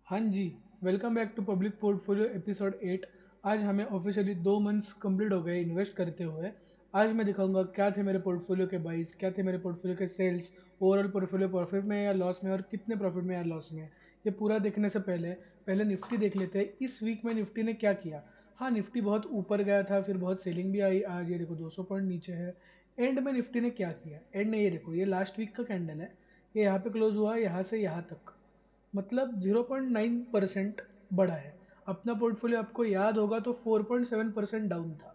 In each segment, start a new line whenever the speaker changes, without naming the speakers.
हाँ जी, welcome back to public portfolio episode 8। आज हमें ऑफिशियली 2 मंथ्स कंप्लीट हो गए इन्वेस्ट करते हुए। आज मैं दिखाऊंगा क्या थे मेरे पोर्टफोलियो के बाइस, क्या थे मेरे पोर्टफोलियो के सेल्स, ओवरऑल पोर्टफोलियो प्रॉफिट में या लॉस में और कितने प्रॉफिट में या लॉस में। ये पूरा देखने से पहले पहले निफ्टी देख लेते हैं। इस वीक में निफ्टी ने क्या किया। हाँ, निफ्टी बहुत ऊपर गया था, फिर बहुत सेलिंग भी आई। आज ये देखो 200 पॉइंट नीचे है। एंड में निफ्टी ने क्या किया, एंड में ये देखो, ये लास्ट वीक का कैंडल है। ये यहाँ पे क्लोज हुआ, यहाँ से यहाँ तक, मतलब 0.9% बढ़ा है। अपना पोर्टफोलियो आपको याद होगा तो 4.7% डाउन था।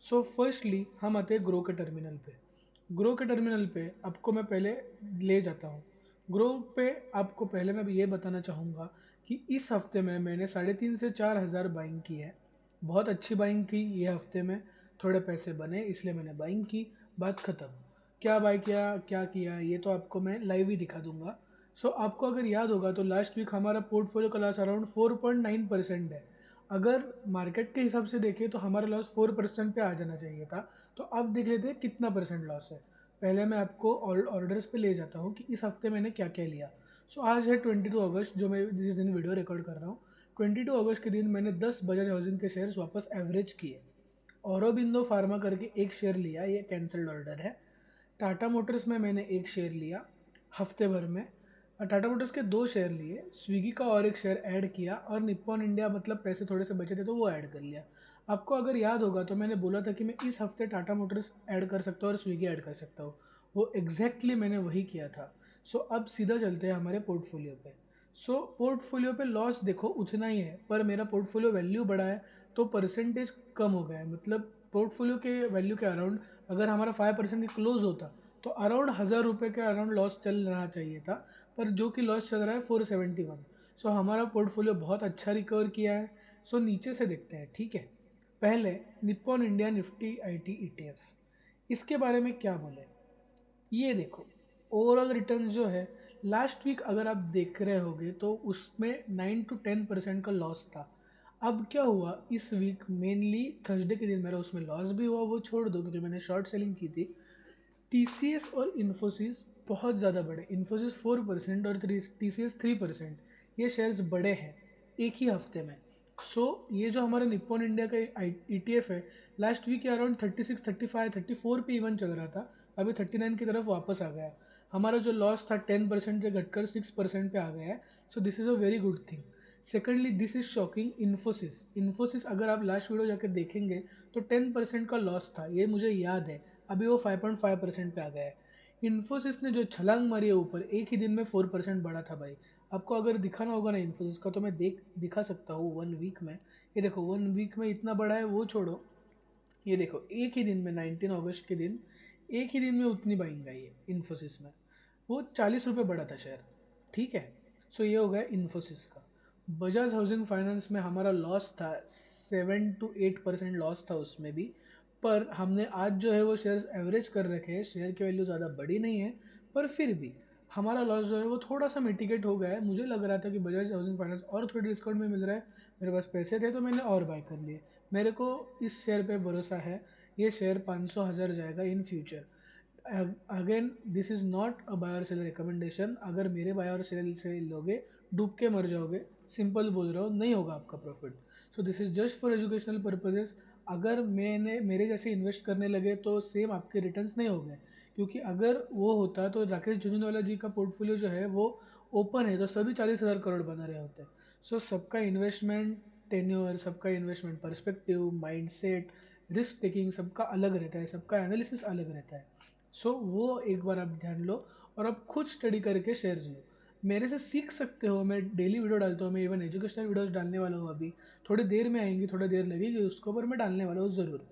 सो फर्स्टली हम आते हैं ग्रो के टर्मिनल पे। ग्रो के टर्मिनल पे आपको मैं पहले ले जाता हूँ। ग्रो पे आपको पहले मैं ये बताना चाहूँगा कि इस हफ्ते में मैंने 3,500 से 4,000 बाइंग की है। बहुत अच्छी बाइंग थी ये हफ्ते में। थोड़े पैसे बने इसलिए मैंने बाइंग की। बात ख़त्म। क्या बाय किया, क्या किया, ये तो आपको मैं लाइव ही दिखा दूंगा। सो आपको अगर याद होगा तो लास्ट वीक हमारा पोर्टफोलियो का लॉस अराउंड 4.9% है। अगर मार्केट के हिसाब से देखें तो हमारा लॉस 4% पे आ जाना चाहिए था। तो अब देख लेते हैं कितना परसेंट लॉस है। पहले मैं आपको ऑर्डर्स पे ले जाता हूँ कि इस हफ्ते मैंने क्या क्या लिया। सो आज है 22 अगस्त, जो मैं जिस दिन वीडियो रिकॉर्ड कर रहा हूँ। 22 अगस्त के दिन मैंने 10 बजाज हाउसिंग के शेयर्स वापस एवरेज किए। औरोबिंदो फार्मा करके एक शेयर लिया, ये कैंसल्ड ऑर्डर है। टाटा मोटर्स में मैंने एक शेयर लिया हफ्ते भर में। टाटा मोटर्स के दो शेयर लिए, स्विगी का और एक शेयर ऐड किया, और निप्पॉन इंडिया मतलब पैसे थोड़े से बचे थे तो वो ऐड कर लिया। आपको अगर याद होगा तो मैंने बोला था कि मैं इस हफ्ते टाटा मोटर्स ऐड कर सकता हूँ और स्विगी ऐड कर सकता हूँ। वो एग्जैक्टली मैंने वही किया था। सो अब सीधा चलते हैं हमारे पोर्टफोलियो पे। सो पोर्टफोलियो पे लॉस देखो उतना ही है, पर मेरा पोर्टफोलियो वैल्यू बढ़ा है तो परसेंटेज कम हो गया है। मतलब पोर्टफोलियो के वैल्यू के अराउंड अगर हमारा 5% की क्लोज होता तो अराउंड 1,000 रुपये के अराउंड लॉस चल रहा चाहिए था। पर जो कि लॉस चल रहा है 471। सो हमारा पोर्टफोलियो बहुत अच्छा रिकवर किया है। सो नीचे से देखते हैं, ठीक है। पहले Nippon India Nifty IT ETF, इसके बारे में क्या बोले। ये देखो, ओवरऑल रिटर्न जो है लास्ट वीक अगर आप देख रहे होगे तो उसमें 9 to 10% का लॉस था। अब क्या हुआ इस वीक, मेनली थर्सडे के दिन मेरा उसमें लॉस भी हुआ, वो छोड़ दो क्योंकि मैंने शॉर्ट सेलिंग की थी। TCS और इन्फोसिस बहुत ज़्यादा बढ़े। इन्फोसिस 4% और TCS 3%। ये शेयर्स बढ़े हैं एक ही हफ्ते में। सो ये जो हमारा निप्पॉन इंडिया का ETF है, लास्ट वीक के अराउंड 36, 35, 34 पे इवन चल रहा था। अभी 39 की तरफ वापस आ गया। हमारा जो लॉस था 10% से घटकर 6% पे आ गया है। So this is a very good thing. Secondly this is shocking, Infosys. Infosys अगर आप लास्ट वीडियो जाकर देखेंगे तो 10% का लॉस था, ये मुझे याद है। अभी वो 5.5% पे आ गया है। इन्फोसिस ने जो छलांग मारी है ऊपर, एक ही दिन में 4% बढ़ा था भाई। आपको अगर दिखाना होगा ना इन्फोसिस का तो मैं दिखा सकता हूँ 1 वीक में। ये देखो 1 वीक में इतना बड़ा है, वो छोड़ो। ये देखो एक ही दिन में 19 अगस्त के दिन, एक ही दिन में उतनी बाइंग आई है इन्फोसिस में। वो 40 रुपये बढ़ा था शेयर, ठीक है। सो ये हो गया इन्फोसिस का। बजाज हाउसिंग फाइनेंस में हमारा लॉस था, 7 to 8% लॉस था उसमें भी। पर हमने आज जो है वो शेयर्स एवरेज कर रखे हैं, शेयर की वैल्यू ज़्यादा बड़ी नहीं है। पर फिर भी हमारा लॉस जो है वो थोड़ा सा मिटिगेट हो गया है। मुझे लग रहा था कि बजाज हाउसिंग फाइनेंस और थोड़ी डिस्काउंट में मिल रहा है, मेरे पास पैसे थे तो मैंने और बाय कर लिए। मेरे को इस शेयर पे भरोसा है। ये शेयर 500 हज़ार जाएगा in future. Again this is not a buy or sell recommendation. अगर मेरे बाय और सेल से लोगे डूब के मर जाओगे। सिंपल बोल रहा हूँ, नहीं होगा आपका profit. So this is just for educational purposes. अगर मैंने मेरे जैसे इन्वेस्ट करने लगे तो सेम आपके रिटर्न्स नहीं हो गए। क्योंकि अगर वो होता तो राकेश झुनझुनवाला जी का पोर्टफोलियो जो है वो ओपन है तो सभी 40,000 करोड़ बना रहे होते। सो सबका इन्वेस्टमेंट टेन्योर, सबका investment perspective, mindset, risk taking सबका अलग रहता है, सबका एनालिसिस अलग रहता है। सो वो एक बार आप ध्यान लो और आप खुद स्टडी करके शेयर्स लो। मेरे से सीख सकते हो, मैं डेली वीडियो डालता हूँ, मैं इवन एजुकेशनल वीडियोस डालने वाला हूँ अभी। थोड़ी देर में आएंगी, थोड़ी देर लगेगी उसको, पर मैं डालने वाला हूँ ज़रूर।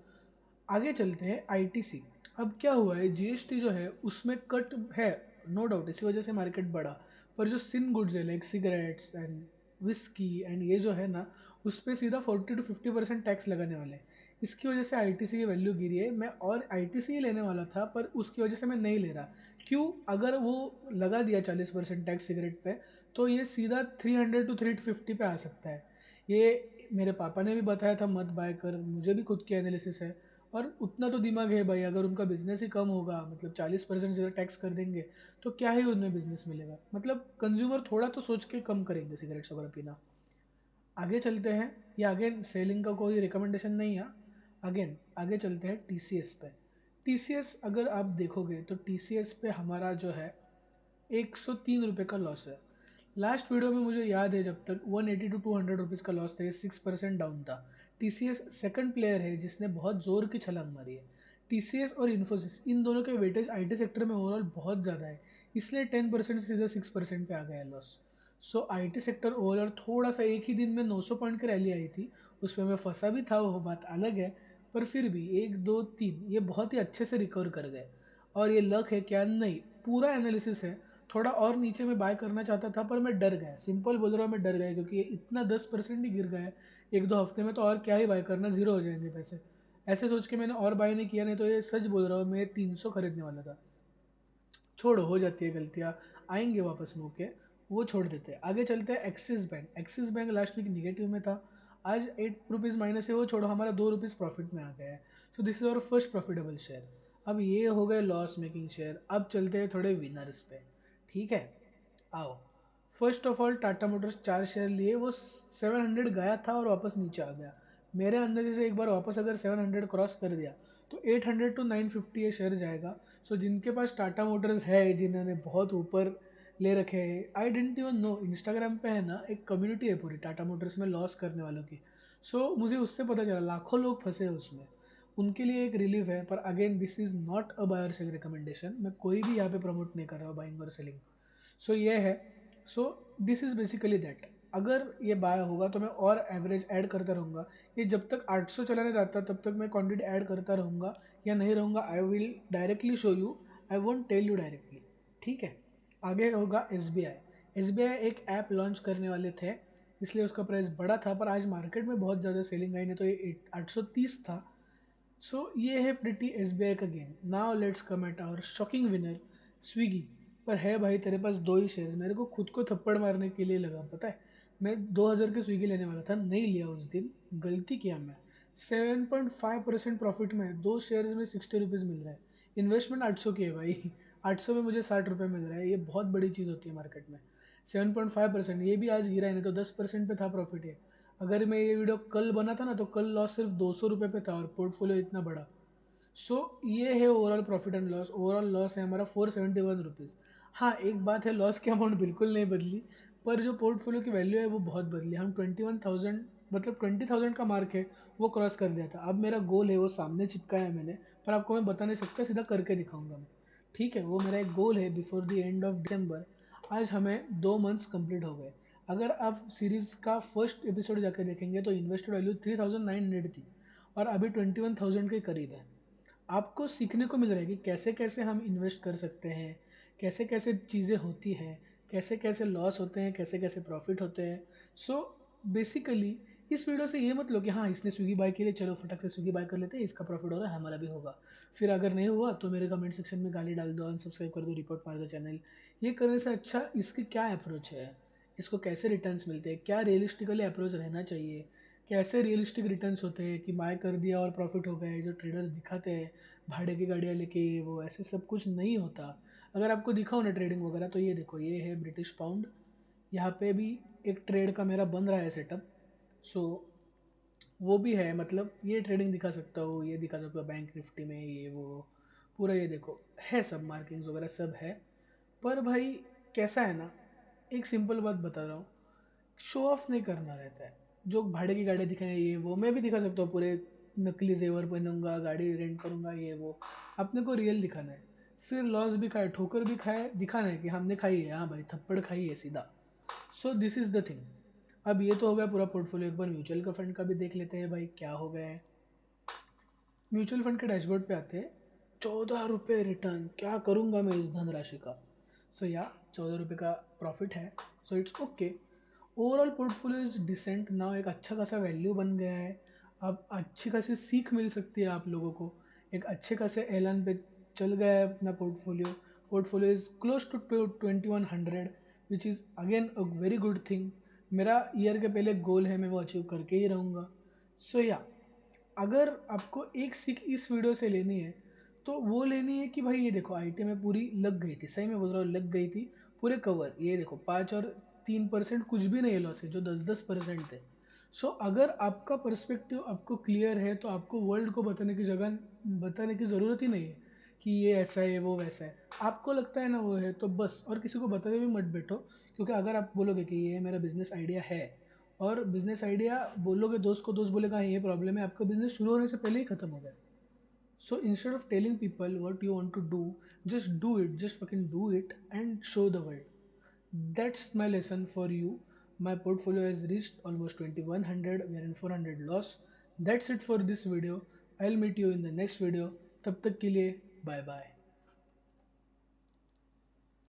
आगे चलते हैं ITC। अब क्या हुआ है, GST जो है उसमें कट है, नो डाउट, इसी वजह से मार्केट बढ़ा। पर जो सिन गुड्स है like cigarettes and whisky and ये जो है ना, उस पर सीधा 40 to 50% टैक्स लगाने वाले हैं। इसकी वजह से ITC की वैल्यू गिरी है। मैं और ITC ही लेने वाला था पर उसकी वजह से मैं नहीं ले रहा। क्यों? अगर वो लगा दिया 40% टैक्स सिगरेट पे तो ये सीधा 300 to 350 पे आ सकता है। ये मेरे पापा ने भी बताया था मत बाय कर, मुझे भी खुद की एनालिसिस है। और उतना तो दिमाग है भाई, अगर उनका बिजनेस ही कम होगा, मतलब 40% से टैक्स कर देंगे, तो क्या ही उनमें बिजनेस मिलेगा। मतलब कंज्यूमर थोड़ा तो सोच के कम करेंगे सिगरेट्स वगैरह पीना। आगे चलते हैं। ये अगेन सेलिंग का कोई रिकमेंडेशन नहीं है। अगेन आगे चलते हैं टीसीएस पे। टीसीएस अगर आप देखोगे तो टीसीएस पे हमारा जो है 103 रुपये का लॉस है। लास्ट वीडियो में मुझे याद है जब तक 180 to 200 रुपीज़ का लॉस था, ये 6% डाउन था। टीसीएस सेकंड प्लेयर है जिसने बहुत ज़ोर की छलांग मारी है। टीसीएस और इन्फोसिस इन दोनों के वेटेज आईटी सेक्टर में ओवरऑल बहुत ज़्यादा है, इसलिए 10% से सीधा 6% पे आ गया है loss. So IT sector overall थोड़ा सा, एक ही दिन में 900 पॉइंट की रैली आई थी, उसमें मैं फंसा भी था, वो बात अलग है। पर फिर भी 1 2 3 ये बहुत ही अच्छे से रिकवर कर गए। और ये लक है क्या? नहीं, पूरा एनालिसिस है। थोड़ा और नीचे में बाय करना चाहता था पर मैं डर गया, सिंपल बोल रहा हूँ, मैं डर गया क्योंकि ये इतना 10% ही गिर गया है 1 2 हफ्ते में, तो और क्या ही बाय करना, ज़ीरो हो जाएंगे पैसे। ऐसे सोच के मैंने और बाय नहीं किया, नहीं तो ये सच बोल रहा हूँ मैं 300 खरीदने वाला था। छोड़ो, हो जाती है गलतियाँ, आएंगे वापस मौके, वो छोड़ देते हैं। आगे चलते हैं Axis bank. Axis bank last week negative में था, आज 8 रुपीज़ माइनस है, वो छोड़ो, हमारा 2 रुपीज़ प्रॉफिट में आ गया है। So this is our first profitable share. अब ये हो गए लॉस मेकिंग शेयर। अब चलते हैं थोड़े विनर्स पे। ठीक है, आओ। First of all Tata Motors 4 share लिए, वो 700 गया था और वापस नीचे आ गया। मेरे अंदाजे से एक बार वापस अगर 700 क्रॉस कर दिया तो 800 to 950 ये शेयर जाएगा। सो जिनके पास टाटा मोटर्स है, जिन्होंने बहुत ऊपर ले रखे हैं, आई डेंट इवन नो, इंस्टाग्राम पे है ना एक कम्युनिटी है पूरी टाटा मोटर्स में लॉस करने वालों की। सो मुझे उससे पता चला लाखों लोग फंसे हैं उसमें, उनके लिए एक रिलीफ है। पर again this is not a buy or sell recommendation, मैं कोई भी यहाँ पे प्रमोट नहीं कर रहा हूँ बाइंग और सेलिंग। सो ये है। So this is basically that. अगर ये बाय होगा तो मैं और एवरेज ऐड करता रहूँगा। ये जब तक 800 चलाने जाता तब तक मैं क्वांटिटी ऐड करता रहूँगा या नहीं रहूँगा, I will directly show you, I won't tell you directly. ठीक है। आगे होगा S B I. S B I एक ऐप लॉन्च करने वाले थे, इसलिए उसका प्राइस बढ़ा था, पर आज मार्केट में बहुत ज़्यादा सेलिंग आई, नहीं तो ये 830 था। सो ये है प्रिटी एस बी आई का game. Now let's come at our shocking winner Swiggy. पर है भाई तेरे पास 2 ही शेयर्स, मेरे को खुद को थप्पड़ मारने के लिए लगा, पता है। मैं 2000 के स्विगी लेने वाला था, नहीं लिया उस दिन, गलती किया मैं। 7.5% प्रॉफिट में 2 शेयर्स में 60 रुपीज़ मिल रहा है। इन्वेस्टमेंट 800 की है भाई, 800 में मुझे 60 रुपये मिल रहा है, ये बहुत बड़ी चीज़ होती है मार्केट में। 7.5%, ये भी आज गिरा है, नहीं तो 10% पे था प्रॉफिट है। अगर मैं ये वीडियो कल बना था ना तो कल लॉस सिर्फ 200 रुपये पे था और पोर्टफोलियो इतना बड़ा। सो ये है overall profit and loss. Overall loss है हमारा 471 रुपीज़। हाँ, एक बात है, लॉस की अमाउंट बिल्कुल नहीं बदली, पर जो पोर्टफोलियो की वैल्यू है वो बहुत बदली। हम 21,000, मतलब 20,000 का मार्क है, वो क्रॉस कर दिया था। अब मेरा गोल है, वो सामने चिपकाया है मैंने, पर आपको मैं बता नहीं सकता, सीधा करके दिखाऊंगा मैं। ठीक है, वो मेरा एक गोल है before the end of December. आज हमें 2 मंथ्स कंप्लीट हो गए। अगर आप सीरीज़ का फर्स्ट एपिसोड जाकर देखेंगे तो इन्वेस्टेड वैल्यू 3,900 थी और अभी 21,000 के करीब है। आपको सीखने को मिल रहा है कि कैसे कैसे हम इन्वेस्ट कर सकते हैं, कैसे कैसे चीज़ें होती हैं, कैसे कैसे लॉस होते हैं, कैसे कैसे प्रॉफिट होते हैं। सो बेसिकली इस वीडियो से ये मत लो कि हाँ इसने स्विगी बाय के लिए, चलो फटक से स्विगी बाय कर लेते हैं, इसका प्रॉफिट हो रहा है हमारा भी होगा। फिर अगर नहीं हुआ तो मेरे कमेंट सेक्शन में गाली डाल दो, अनसब्सक्राइब कर दो, रिपोर्ट मार दो चैनल। ये करने से अच्छा इसकी क्या अप्रोच है, इसको कैसे रिटर्न्स मिलते हैं, क्या रियलिस्टिकली अप्रोच रहना चाहिए, कैसे रियलिस्टिक रिटर्न्स होते हैं कि बाय कर दिया और प्रॉफिट हो गया, जो ट्रेडर्स दिखाते हैं भाड़े की गाड़ियाँ लेके, वो ऐसे सब कुछ नहीं होता। अगर आपको दिखाओ ना ट्रेडिंग वगैरह, तो ये देखो, ये है ब्रिटिश पाउंड, यहाँ पे भी एक ट्रेड का मेरा बन रहा है सेटअप। सो वो भी है, मतलब ये ट्रेडिंग दिखा सकता हूँ, ये दिखा सकता हूँ बैंक निफ्टी में, ये वो पूरा, ये देखो है, सब मार्किंग्स वगैरह सब है। पर भाई कैसा है ना, एक सिंपल बात बता रहा हूँ, शो ऑफ नहीं करना रहता है। जो भाड़े की गाड़ी दिखाएं ये वो, मैं भी दिखा सकता हूँ पूरे नकली जेवर पहनूंगा, गाड़ी रेंट करूंगा, ये वो। अपने को रियल दिखाना है। फिर लॉस भी खाए, ठोकर भी खाए, दिखाना है कि हमने खाई है, हाँ भाई थप्पड़ खाई है सीधा। So this is the thing. अब ये तो हो गया पूरा पोर्टफोलियो, एक बार म्यूचुअल का फंड का भी देख लेते हैं भाई क्या हो गया है। म्यूचुअल फंड के डैशबोर्ड पे आते हैं। 14 रुपये रिटर्न, क्या करूँगा मैं इस धनराशि का। सो या 14 रुपये का प्रॉफिट है। So it's okay. Overall portfolio is decent now, एक अच्छा खासा वैल्यू बन गया है। अब अच्छी खासी सीख मिल सकती है आप लोगों को, एक अच्छे खासे एलान पे चल गया है अपना portfolio. Portfolio is close to 2100, which is again a very good thing. मेरा ईयर के पहले गोल है, मैं वो अचीव करके ही रहूँगा। सो या अगर आपको एक सीख इस वीडियो से लेनी है तो वो लेनी है कि भाई ये देखो आईटी में पूरी लग गई थी, सही में बोल रहा हूँ, लग गई थी पूरे कवर। ये देखो 5 और 3% कुछ भी नहीं है लॉस है, जो 10-10% थे। सो अगर आपका पर्सपेक्टिव आपको क्लियर है तो आपको वर्ल्ड को बताने की ज़रूरत ही नहीं है कि ये ऐसा है वो वैसा है। आपको लगता है ना वो है तो बस, और किसी को बताते भी मत बैठो। क्योंकि अगर आप बोलोगे कि ये मेरा बिजनेस आइडिया है, और बिजनेस आइडिया बोलोगे दोस्त को, दोस्त बोलेगा हाँ ये प्रॉब्लम है, आपका बिजनेस शुरू होने से पहले ही खत्म हो गया। So instead of telling people what you want to do, just do it, just fucking do it and show the world. That's my lesson for you. My portfolio has reached almost 2100, we are in 400 loss. That's it for this video. I'll meet you in the next video. तब तक के लिए bye bye.